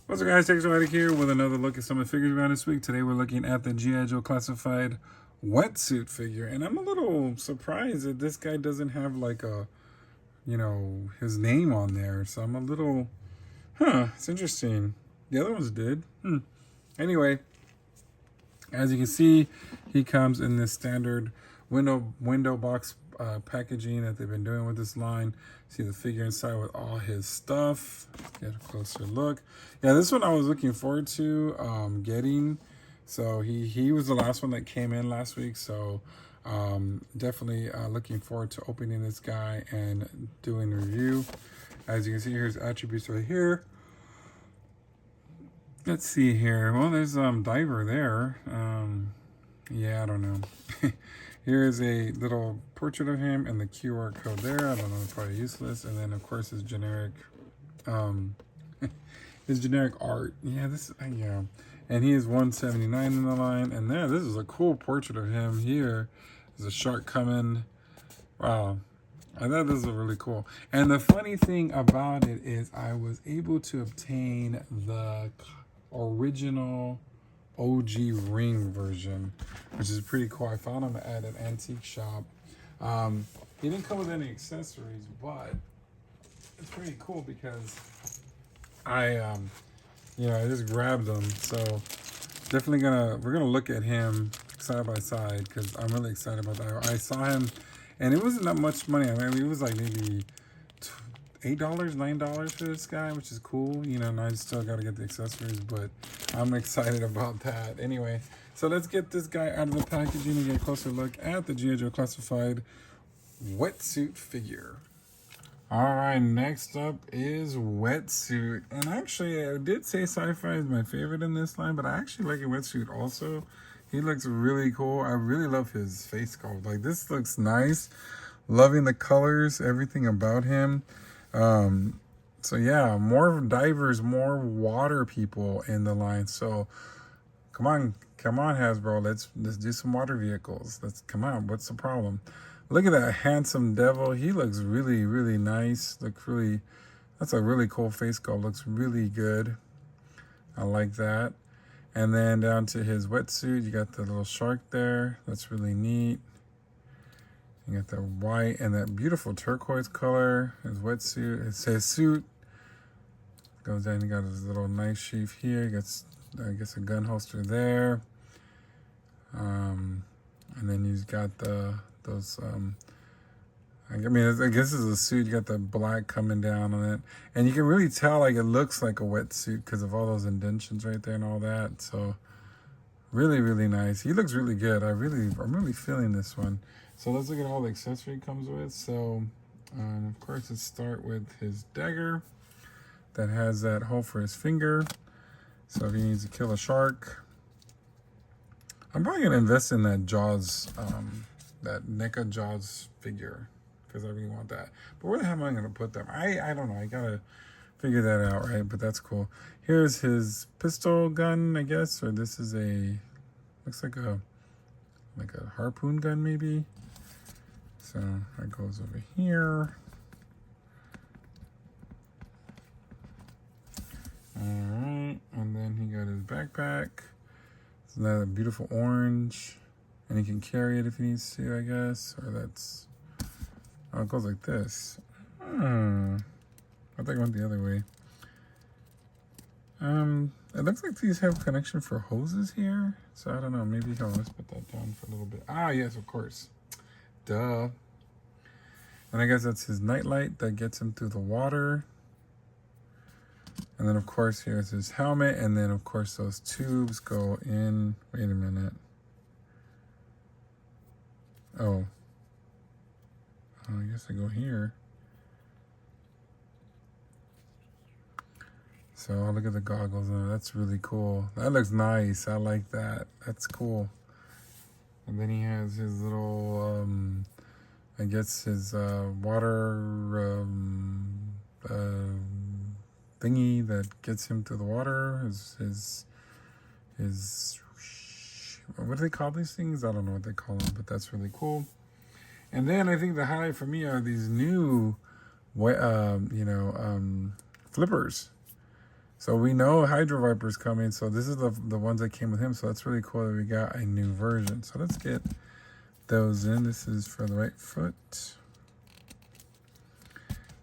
What's up, guys? TechSomatic here with another look at some of the figures we got this week. Today we're looking at the GI Joe classified wetsuit figure, and I'm a little surprised that this guy doesn't have like a, his name on there. So I'm a little, it's interesting. The other ones did. Anyway, as you can see, he comes in this standard window box packaging that they've been doing with this line. See the figure inside with all his stuff. Get a closer look. Yeah, this one I was looking forward to getting. So he was the last one that came in last week. So definitely looking forward to opening this guy and doing a review. As you can see, here's attributes right here. Let's see here. Well, there's diver there. Yeah, I don't know. Here's a little portrait of him and the QR code there. I don't know, probably useless. And then of course his generic his generic art. Yeah, yeah. And he is 179 in the line. And there, this is a cool portrait of him here. There's a shark coming. Wow. I thought this was really cool. And the funny thing about it is I was able to obtain the original OG ring version, which is pretty cool. I found him at an antique shop. He didn't come with any accessories, but it's pretty cool because I just grabbed them. So definitely we're gonna look at him side by side because I'm really excited about that. I saw him, and it wasn't that much money. I mean, it was like maybe $8, $9 for this guy, which is cool. And I still got to get the accessories, but I'm excited about that. Anyway, so let's get this guy out of the packaging and get a closer look at the GI Joe classified wetsuit figure. All right, next up is wetsuit. And actually, I did say sci-fi is my favorite in this line, but I actually like a wetsuit also. He looks really cool. I really love his face sculpt. Like, this looks nice. Loving the colors, everything about him. So yeah, more divers, more water people in the line. So come on Hasbro, let's do some water vehicles. Come on, what's the problem? Look at that handsome devil. He looks really, really nice. That's a really cool face sculpt. Looks really good. I like that. And then down to his wetsuit, you got the little shark there. That's really neat. You got that white and that beautiful turquoise color. His wetsuit, it says suit. Goes down, you got his little knife sheath here. You got, I guess, a gun holster there. And then you've got those, I guess it's a suit. You got the black coming down on it. And you can really tell, like, it looks like a wetsuit because of all those indentions right there and all that. So really, really nice. He looks really good. I'm really feeling this one. So let's look at all the accessory it comes with. So, of course, let's start with his dagger that has that hole for his finger. So if he needs to kill a shark, I'm probably gonna invest in that Jaws, that NECA Jaws figure because I really want that. But where the hell am I gonna put them? I don't know. I gotta figure that out, right? But that's cool. Here's his pistol gun, I guess, or this is looks like a harpoon gun maybe. So that goes over here. All right, and then he got his backpack. It's another beautiful orange, and he can carry it if he needs to, I guess. Or it goes like this. I think it went the other way. It looks like these have connection for hoses here. So I don't know, maybe let's put that down for a little bit. Ah, yes, of course. Duh. And I guess that's his nightlight that gets him through the water. And then, of course, here's his helmet. And then, of course, those tubes go in. Wait a minute. Oh. I guess I go here. So look at the goggles. That's really cool. That looks nice. I like that. That's cool. And then he has his little, I guess his water thingy that gets him through the water. His what do they call these things? I don't know what they call them, but that's really cool. And then I think the highlight for me are these new, flippers. So we know Hydro Viper's coming. So this is the ones that came with him. So that's really cool that we got a new version. So let's get those in. This is for the right foot.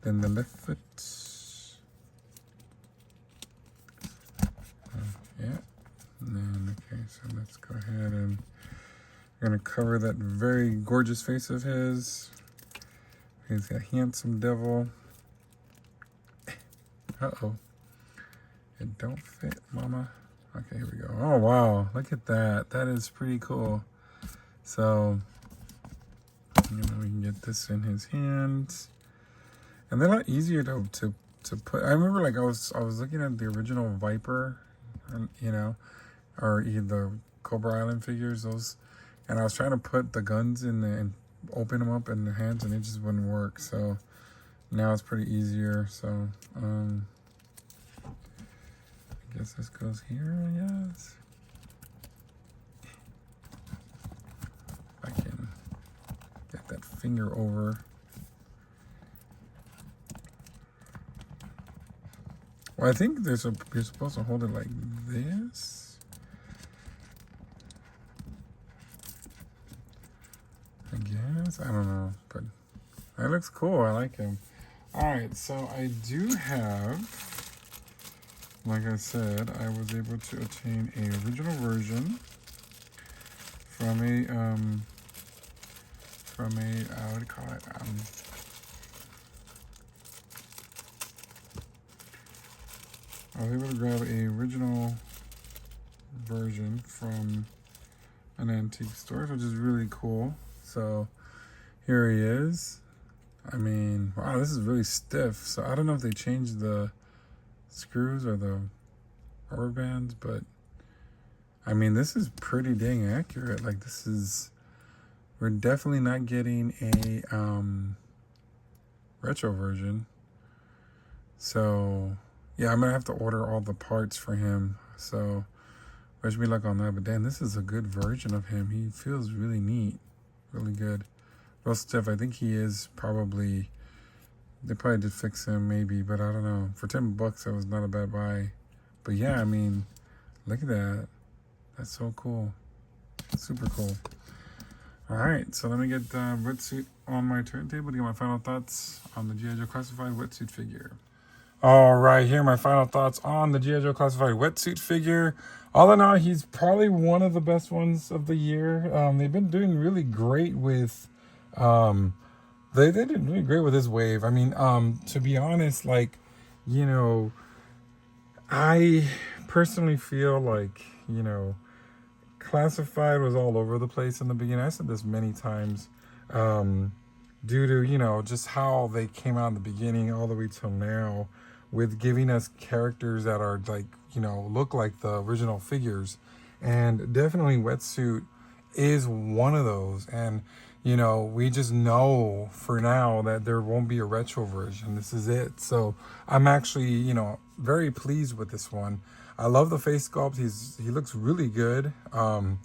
Then the left foot. Yeah. And then, okay, so let's go ahead and we're going to cover that very gorgeous face of his. He's a handsome devil. Uh-oh. It don't fit, mama. Okay, here we go. Oh, wow. Look at that. That is pretty cool. So, we can get this in his hands. And they're a lot easier to put. I remember, like, I was looking at the original Viper, or the Cobra Island figures, those, and I was trying to put the guns in there and open them up in the hands, and it just wouldn't work. So now it's pretty easier. So I guess this goes here, I guess. If I can get that finger over. Well, I think you're supposed to hold it like this. I guess. I don't know. But that looks cool. I like him. Alright, so I do have, like I said, I was able to obtain a original version from a what do you call it? I was able to grab a original version from an antique store, which is really cool. So here he is. I mean, wow, this is really stiff. So I don't know if they changed the screws or the rubber bands, but I mean, this is pretty dang accurate. Like, we're definitely not getting a retro version. So yeah, I'm gonna have to order all the parts for him. So wish me luck on that. But damn, this is a good version of him. He feels really neat, really good. Real stiff. I think he is probably. They probably did fix him, maybe, but I don't know. For $10, that was not a bad buy. But yeah, I mean, look at that. That's so cool. Super cool. All right, so let me get the wetsuit on my turntable to get my final thoughts on the G.I. Joe Classified wetsuit figure. All right, here are my final thoughts on the G.I. Joe Classified wetsuit figure. All in all, he's probably one of the best ones of the year. They've been doing really great with, they did really great with this wave. I mean, to be honest, like, I personally feel like, Classified was all over the place in the beginning. I said this many times, due to, just how they came out in the beginning all the way till now, with giving us characters that are like, look like the original figures. And definitely Wetsuit is one of those. And, we just know for now that there won't be a retro version. This is it. So I'm actually, very pleased with this one. I love the face sculpt. He looks really good. The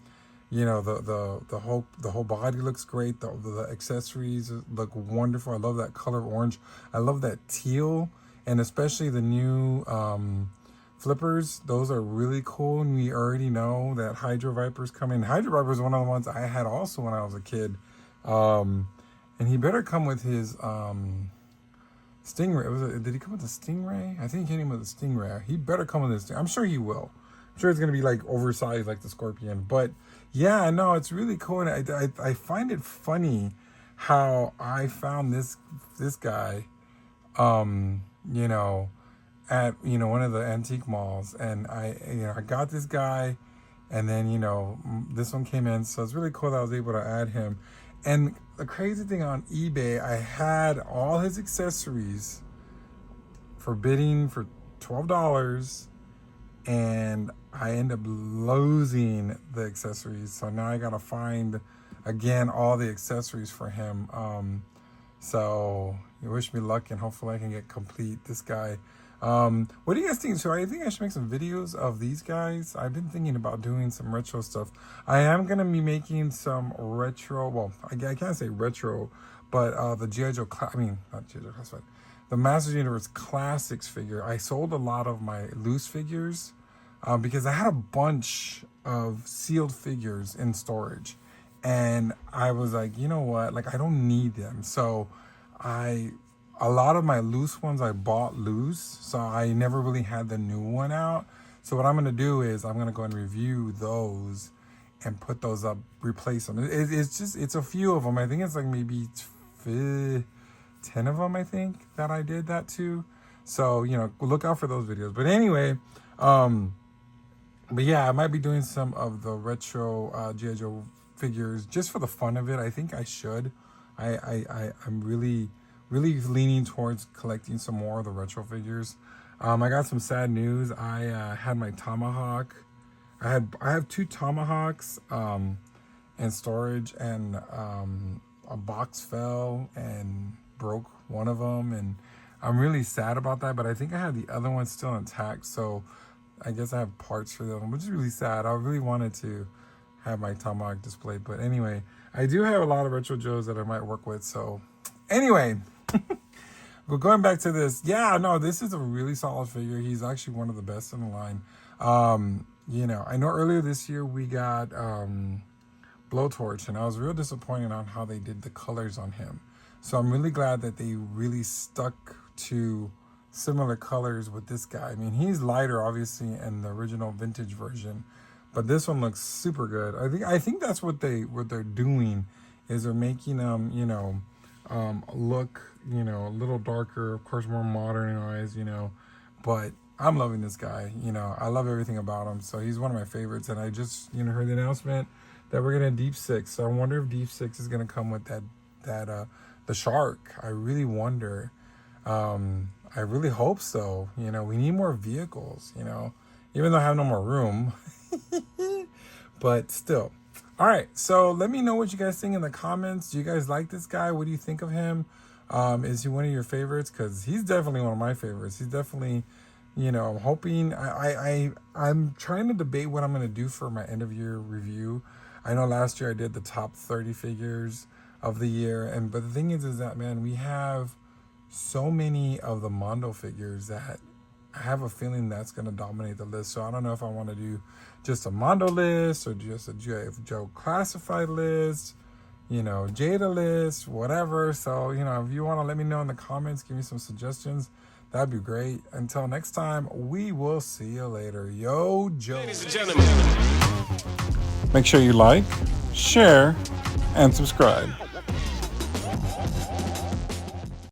whole body looks great. The accessories look wonderful. I love that color orange. I love that teal, and especially the new flippers. Those are really cool. And we already know that Hydro Viper's coming. Hydro Viper is one of the ones I had also when I was a kid. And he better come with his Stingray. Did he come with a Stingray? I think he came with a Stingray. He better come with this. I'm sure he will. I'm sure it's going to be like oversized like the Scorpion. But yeah, no, it's really cool. And I find it funny how I found this guy, at, one of the antique malls. And I got this guy, and then, this one came in. So it's really cool that I was able to add him. And the crazy thing on eBay, I had all his accessories for bidding for $12, and I end up losing the accessories. So now I gotta find again all the accessories for him. So you wish me luck, and hopefully I can get complete this guy. What do you guys think? So I think I should make some videos of these guys. I've been thinking about doing some retro stuff. I am going to be making some retro, well, I can't say retro, but the G.I. Joe, not G.I. Joe Classified, the Masters Universe Classics figure. I sold a lot of my loose figures because I had a bunch of sealed figures in storage. And I was like, you know what? Like, I don't need them. So a lot of my loose ones I bought loose, so I never really had the new one out. So what I'm gonna do is I'm gonna go and review those and put those up, replace them. It's a few of them. I think it's like maybe 10 of them, I think, that I did that to. So, you know, look out for those videos. But anyway, but yeah, I might be doing some of the retro G.I. Joe figures just for the fun of it. I think I should. I'm really leaning towards collecting some more of the retro figures. I got some sad news. I had my Tomahawk. I have 2 Tomahawks in storage, and a box fell and broke one of them, and I'm really sad about that. But I think I have the other one still intact, so I guess I have parts for them, which is really sad. I really wanted to have my Tomahawk displayed, but anyway, I do have a lot of retro Joes that I might work with. So anyway, well, going back to this, yeah, no, this is a really solid figure. He's actually one of the best in the line. You know, I know earlier this year we got Blowtorch, and I was real disappointed on how they did the colors on him. So I'm really glad that they really stuck to similar colors with this guy. I mean, he's lighter, obviously, in the original vintage version, but this one looks super good. I think that's what they're doing, is they're making them, you know, look, you know, a little darker, of course, more modernized, you know. But I'm loving this guy. You know, I love everything about him. So he's one of my favorites. And I just, you know, heard the announcement that we're gonna Deep Six. So I wonder if Deep Six is gonna come with the shark. I really wonder. I really hope so. You know, we need more vehicles, you know, even though I have no more room. But still. All right, so let me know what you guys think in the comments. Do you guys like this guy? What do you think of him? Is he one of your favorites? Because he's definitely one of my favorites. He's definitely, you know, I'm hoping, I'm trying to debate what I'm going to do for my end of year review. I know last year I did the top 30 figures of the year. But the thing is that, man, we have so many of the Mondo figures that I have a feeling that's going to dominate the list. So I don't know if I want to do just a Mondo list or just a G.I. Joe Classified list, you know, Jada list, whatever. So, you know, if you want to let me know in the comments, give me some suggestions, that'd be great. Until next time, we will see you later. Yo, Joe. Ladies and gentlemen, make sure you like, share, and subscribe.